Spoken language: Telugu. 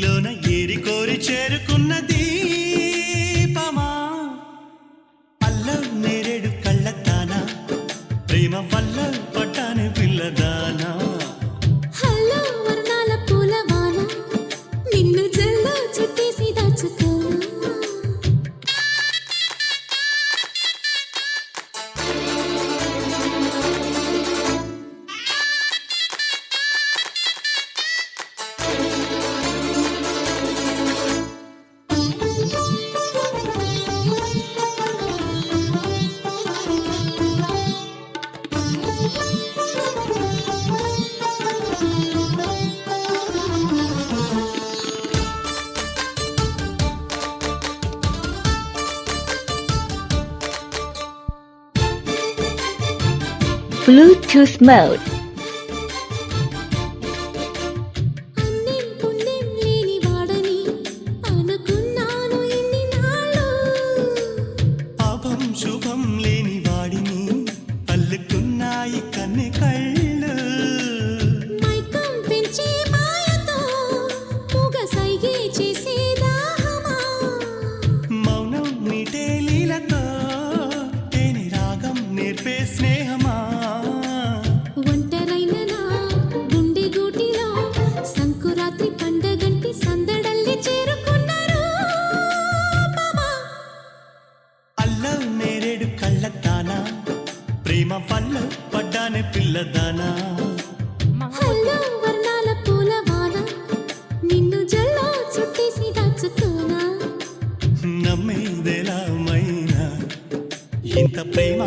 నీలోన ఏరి కోరి చేరుకున్న దీపమా అల్లం నేరేడు కళ్ళతానా ప్రేమ వల్ల పట్టాని పిల్లదానా హల్లో వర్ణాల పూలవాన నిన్ను జల్లో చుట్టేసి దాచుకోనా Bluetooth mode. అన్నేం పుణ్యం లేని వాడని అనుకున్నాను ఇన్ని నాళ్ళు పాపం శుభం లేని వాడిని అల్లుకున్నాయి కన్నె కళ్ళు మైకం పెంచే మాయతో మూగ సైగే చేసే దాహమా మౌనం నీటే లీలతో తేనె రాగం నేర్పే స్నేహమా ఒంటరైన నా గుండె గూటిలో సంకురాత్రి పండగంటి సందడల్లి చేరుకున్నారు బాబా అల్లం నేరేడు కళ్ళతానా ప్రేమ వల్ల పడ్డానే పిల్లదానా హల్లో వర్ణాల పూలవాన నిన్ను జల్లో చుట్టేసి దాచుకోనా నమ్మేదెలా మైనా ఇంత ప్రేమ